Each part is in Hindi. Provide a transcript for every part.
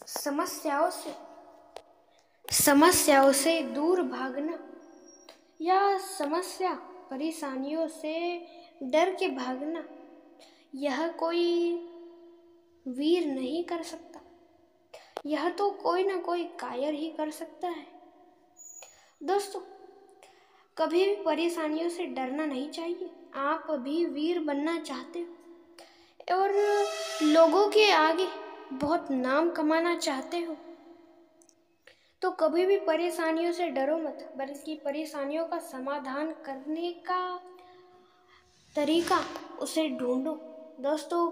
समस्याओं समस्याओं से दूर भागना या समस्या परेशानियों से डर के भागना, यह कोई वीर नहीं कर सकता। यह तो कोई ना कोई कायर ही कर सकता है। दोस्तों, कभी भी परेशानियों से डरना नहीं चाहिए। आप भी वीर बनना चाहते हो और लोगों के आगे बहुत नाम कमाना चाहते हो, तो कभी भी परेशानियों से डरो मत, बल्कि परेशानियों का समाधान करने का तरीका उसे ढूंढो। दोस्तों,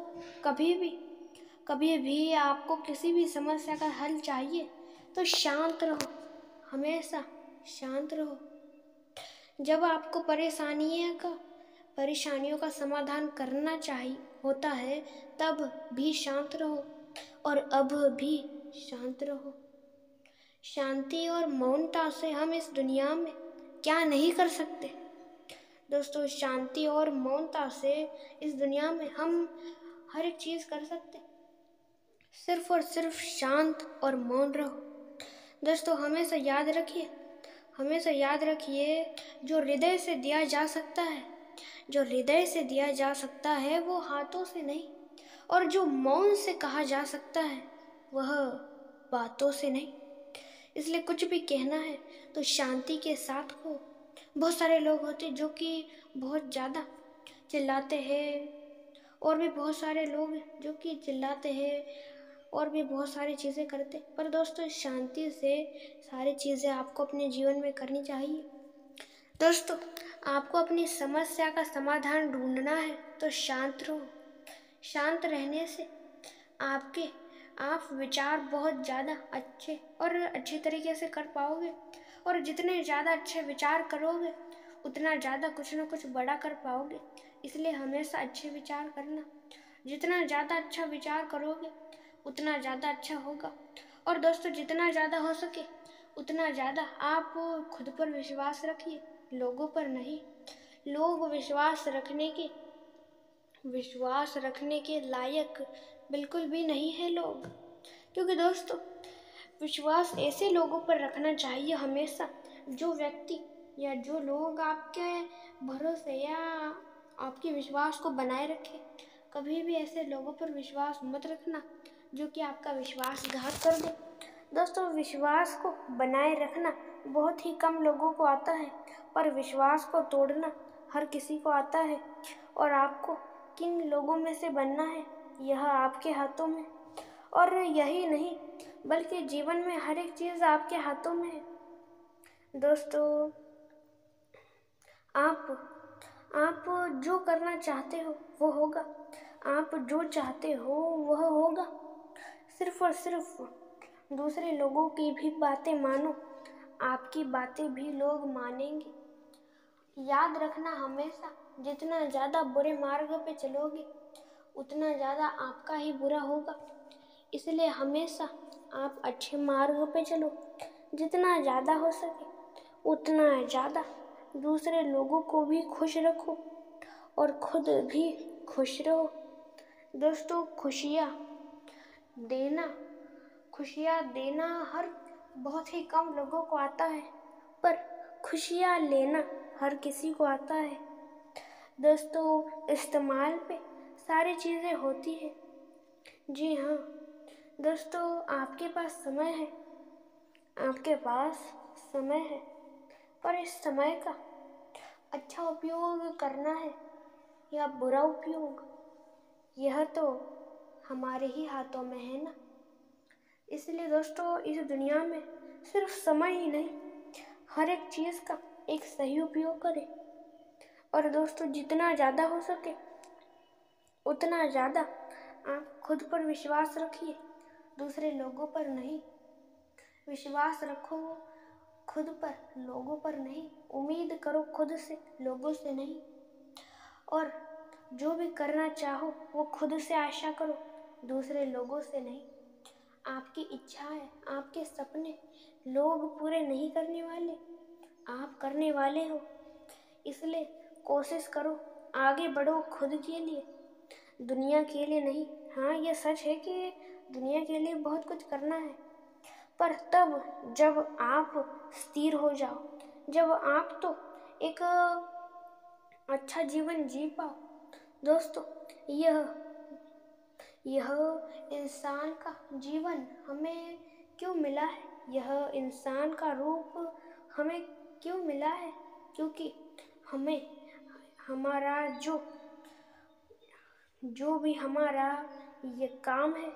कभी भी आपको किसी भी समस्या का हल चाहिए तो शांत रहो, हमेशा शांत रहो। जब आपको परेशानियों का समाधान करना चाहिए होता है, तब भी शांत रहो और अब भी शांत रहो। शांति और मौनता से हम इस दुनिया में क्या नहीं कर सकते। दोस्तों, शांति और मौनता से इस दुनिया में हम हर एक चीज़ कर सकते, सिर्फ और सिर्फ शांत और मौन रहो। दोस्तों, हमेशा याद रखिए, जो हृदय से दिया जा सकता है वो हाथों से नहीं, और जो मौन से कहा जा सकता है वह बातों से नहीं। इसलिए कुछ भी कहना है तो शांति के साथ हो। बहुत सारे लोग होते जो कि बहुत ज़्यादा चिल्लाते हैं, और भी बहुत सारे लोग जो कि चिल्लाते हैं और भी बहुत सारी चीज़ें करते। पर दोस्तों, शांति से सारी चीज़ें आपको अपने जीवन में करनी चाहिए। दोस्तों, आपको अपनी समस्या का समाधान ढूंढना है तो शांत रहो। शांत रहने से आप विचार बहुत ज़्यादा अच्छे तरीके से कर पाओगे, और जितने ज़्यादा अच्छे विचार करोगे उतना ज़्यादा कुछ ना कुछ बड़ा कर पाओगे। इसलिए हमेशा अच्छे विचार करना। जितना ज़्यादा अच्छा विचार करोगे उतना ज़्यादा अच्छा होगा। और दोस्तों, जितना ज़्यादा हो सके उतना ज़्यादा आप खुद पर विश्वास रखिए, लोगों पर नहीं। लोग विश्वास रखने के लायक बिल्कुल भी नहीं है लोग, क्योंकि दोस्तों, विश्वास ऐसे लोगों पर रखना चाहिए हमेशा, जो व्यक्ति या जो लोग आपके भरोसे या आपके विश्वास को बनाए रखे। कभी भी ऐसे लोगों पर विश्वास मत रखना जो कि आपका विश्वासघात कर दे। दोस्तों, विश्वास को बनाए रखना बहुत ही कम लोगों को आता है, पर विश्वास को तोड़ना हर किसी को आता है, और आपको किन लोगों में से बनना है यह आपके हाथों में। और यही नहीं, बल्कि जीवन में हर एक चीज़ आपके हाथों में है। दोस्तों, आप जो करना चाहते हो वो होगा। आप जो चाहते हो वह होगा। सिर्फ और सिर्फ दूसरे लोगों की भी बातें मानो, आपकी बातें भी लोग मानेंगे। याद रखना हमेशा, जितना ज़्यादा बुरे मार्ग पे चलोगे उतना ज़्यादा आपका ही बुरा होगा। इसलिए हमेशा आप अच्छे मार्ग पे चलो। जितना ज़्यादा हो सके उतना ज़्यादा दूसरे लोगों को भी खुश रखो और खुद भी खुश रहो। दोस्तों, खुशियाँ देना हर बहुत ही कम लोगों को आता है, पर खुशियाँ लेना हर किसी को आता है। दोस्तों, इस्तेमाल पे सारी चीज़ें होती है। जी हाँ दोस्तों, आपके पास समय है, पर इस समय का अच्छा उपयोग करना है या बुरा उपयोग, यह तो हमारे ही हाथों में है ना। इसलिए दोस्तों, इस दुनिया में सिर्फ समय ही नहीं, हर एक चीज़ का एक सही उपयोग करें। और दोस्तों, जितना ज़्यादा हो सके उतना ज़्यादा आप खुद पर विश्वास रखिए, दूसरे लोगों पर नहीं। विश्वास रखो खुद पर, लोगों पर नहीं। उम्मीद करो खुद से, लोगों से नहीं। और जो भी करना चाहो वो खुद से आशा करो, दूसरे लोगों से नहीं। आपकी इच्छाएं, आपके सपने लोग पूरे नहीं करने वाले, आप करने वाले हो। इसलिए कोशिश करो, आगे बढ़ो खुद के लिए, दुनिया के लिए नहीं। हाँ, ये सच है कि दुनिया के लिए बहुत कुछ करना है। पर तब जब आप स्थिर हो जाओ, जब आप तो एक अच्छा जीवन जी पाओ। दोस्तों, यह इंसान का जीवन हमें क्यों मिला है? यह इंसान का रूप हमें क्यों मिला है? क्योंकि हमें हमारा जो भी हमारा ये काम है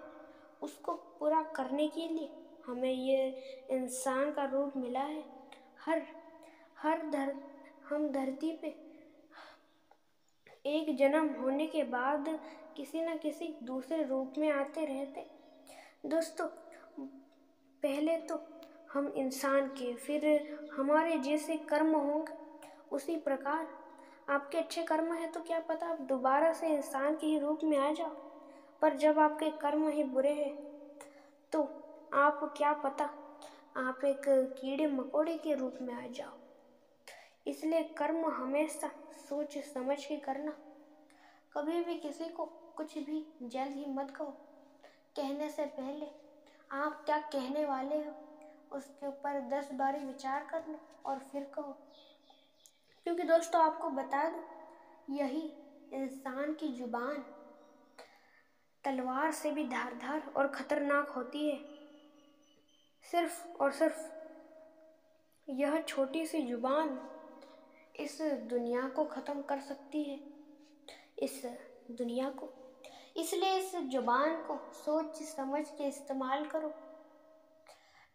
उसको पूरा करने के लिए हमें ये इंसान का रूप मिला है। हम धरती पे एक जन्म होने के बाद किसी न किसी दूसरे रूप में आते रहते। दोस्तों, पहले तो हम इंसान के, फिर हमारे जैसे कर्म होंगे। उसी प्रकार आपके अच्छे कर्म है तो क्या पता आप दोबारा से इंसान के ही रूप में आ जाओ। पर जब आपके कर्म ही बुरे हैं तो आप क्या पता आप एक कीड़े मकोड़े के रूप में आ जाओ। इसलिए कर्म हमेशा सोच समझ के करना। कभी भी किसी को कुछ भी जल्द ही मत कहो। कहने से पहले आप क्या कहने वाले हो उसके ऊपर 10 बारी विचार कर लो और फिर कहो। क्योंकि दोस्तों, आपको बता दूं, यही इंसान की जुबान तलवार से भी धारदार और खतरनाक होती है। सिर्फ और सिर्फ यह छोटी सी जुबान इस दुनिया को खत्म कर सकती है, इस दुनिया को। इसलिए इस जुबान को सोच समझ के इस्तेमाल करो।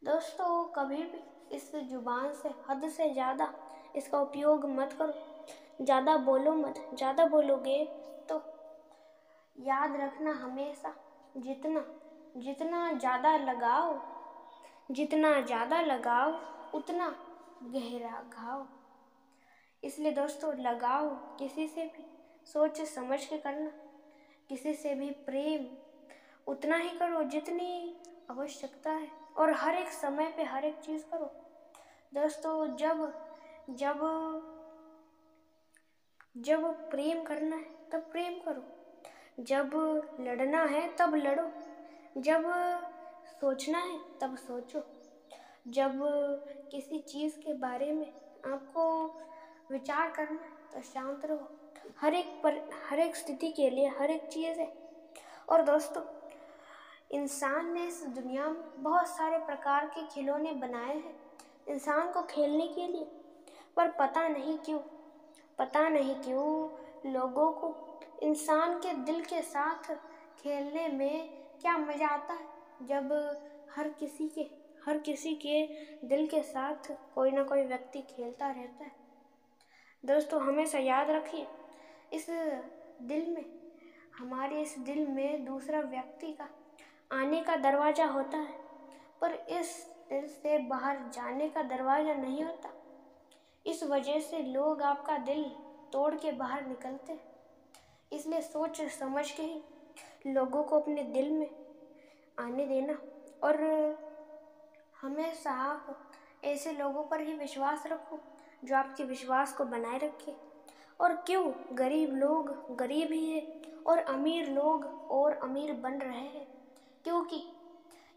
दोस्तों, कभी भी इस जुबान से हद से ज़्यादा इसका उपयोग मत करो। ज़्यादा बोलो मत। ज़्यादा बोलोगे तो याद रखना हमेशा, जितना ज़्यादा लगाओ उतना गहरा घाव। इसलिए दोस्तों, लगाओ किसी से भी सोच समझ के करना। किसी से भी प्रेम उतना ही करो जितनी आवश्यकता है, और हर एक समय पे हर एक चीज़ करो। दोस्तों, जब प्रेम करना है तब प्रेम करो, जब लड़ना है तब लड़ो, जब सोचना है तब सोचो, जब किसी चीज़ के बारे में आपको विचार करना है तो शांत रहो। हर एक स्थिति के लिए हर एक चीज़ है। और दोस्तों, इंसान ने इस दुनिया में बहुत सारे प्रकार के खिलौने बनाए हैं इंसान को खेलने के लिए। पर पता नहीं क्यों लोगों को इंसान के दिल के साथ खेलने में क्या मज़ा आता है। जब हर किसी के दिल के साथ कोई ना कोई व्यक्ति खेलता रहता है। दोस्तों, हमेशा याद रखिए, हमारे इस दिल में दूसरा व्यक्ति का आने का दरवाज़ा होता है, पर इस दिल से बाहर जाने का दरवाज़ा नहीं होता। इस वजह से लोग आपका दिल तोड़ के बाहर निकलते हैं। इसलिए सोच समझ के ही लोगों को अपने दिल में आने देना, और हमेशा आप ऐसे लोगों पर ही विश्वास रखो जो आपके विश्वास को बनाए रखे। और क्यों गरीब लोग गरीब ही है और अमीर लोग और अमीर बन रहे हैं, क्योंकि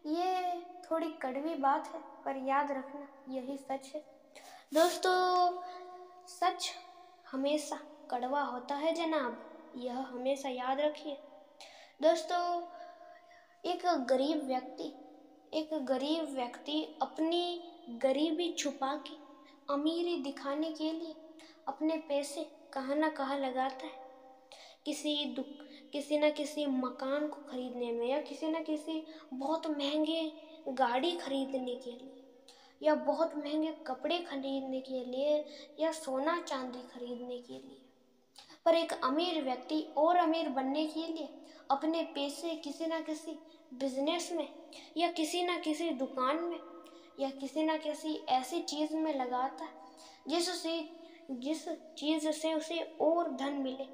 ये थोड़ी कड़वी बात है, पर याद रखना यही सच है। दोस्तों, सच हमेशा कड़वा होता है जनाब, यह हमेशा याद रखिए। दोस्तों, एक गरीब व्यक्ति अपनी गरीबी छुपा के अमीरी दिखाने के लिए अपने पैसे कहाँ ना कहाँ लगाता है। किसी न किसी मकान को खरीदने में, या किसी न किसी बहुत महंगे गाड़ी खरीदने के लिए, या बहुत महंगे कपड़े खरीदने के लिए, या सोना चांदी खरीदने के लिए। पर एक अमीर व्यक्ति और अमीर बनने के लिए अपने पैसे किसी न किसी बिजनेस में, या किसी न किसी दुकान में, या किसी न किसी ऐसी चीज़ में लगाता है जिस चीज़ से उसे और धन मिले।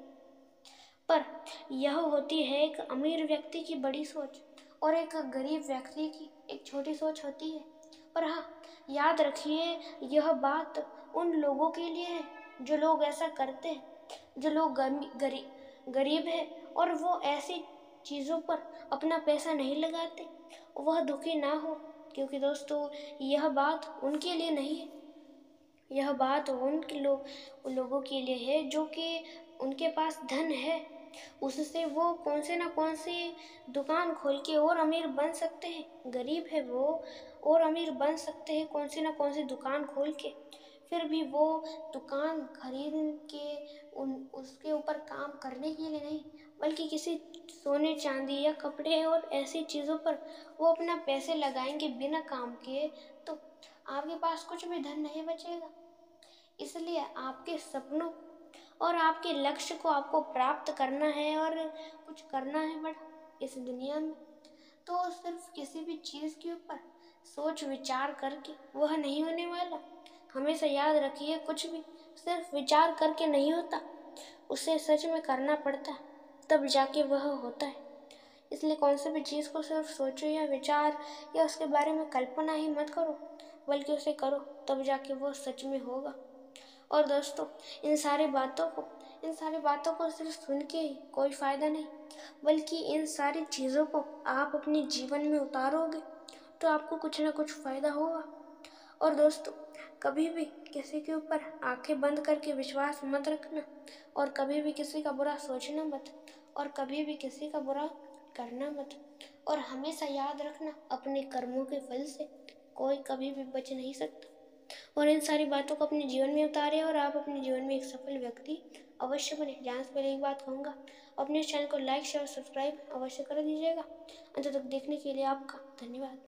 पर यह होती है एक अमीर व्यक्ति की बड़ी सोच, और एक गरीब व्यक्ति की एक छोटी सोच होती है। पर हाँ, याद रखिए, यह बात उन लोगों के लिए है जो लोग ऐसा करते हैं, जो लोग गरीब है और वो ऐसी चीज़ों पर अपना पैसा नहीं लगाते, वह दुखी ना हो, क्योंकि दोस्तों यह बात उनके लिए नहीं है, यह बात उन लोगों के लिए है जो कि उनके पास धन है, उससे वो कौन से ना कौन सी दुकान खोल के और अमीर बन सकते हैं। गरीब है वो और अमीर बन सकते हैं कौन सी ना कौन सी दुकान खोल के, फिर भी वो दुकान खरीद के उसके ऊपर काम करने के लिए नहीं, बल्कि किसी सोने चांदी या कपड़े और ऐसी चीज़ों पर वो अपना पैसे लगाएंगे बिना काम किए, तो आपके पास कुछ भी धन नहीं बचेगा। इसलिए आपके सपनों और आपके लक्ष्य को आपको प्राप्त करना है और कुछ करना है बड़ा इस दुनिया में, तो सिर्फ किसी भी चीज़ के ऊपर सोच विचार करके वह नहीं होने वाला। हमेशा याद रखिए, कुछ भी सिर्फ विचार करके नहीं होता, उसे सच में करना पड़ता है, तब जाके वह होता है। इसलिए कौन सी भी चीज़ को सिर्फ सोचो या विचार या उसके बारे में कल्पना ही मत करो, बल्कि उसे करो, तब जाके वो सच में होगा। और दोस्तों इन सारी बातों को सिर्फ सुन के ही कोई फ़ायदा नहीं, बल्कि इन सारी चीज़ों को आप अपने जीवन में उतारोगे तो आपको कुछ ना कुछ फ़ायदा होगा। और दोस्तों कभी भी किसी के ऊपर आंखें बंद करके विश्वास मत रखना, और कभी भी किसी का बुरा सोचना मत, और कभी भी किसी का बुरा करना मत। और हमेशा याद रखना, अपने कर्मों के फल से कोई कभी भी बच नहीं सकता। और इन सारी बातों को अपने जीवन में उतारें और आप अपने जीवन में एक सफल व्यक्ति अवश्य बने। जाने से पहले एक बात कहूँगा, अपने चैनल को लाइक शेयर सब्सक्राइब अवश्य कर दीजिएगा। अंत तक देखने के लिए आपका धन्यवाद।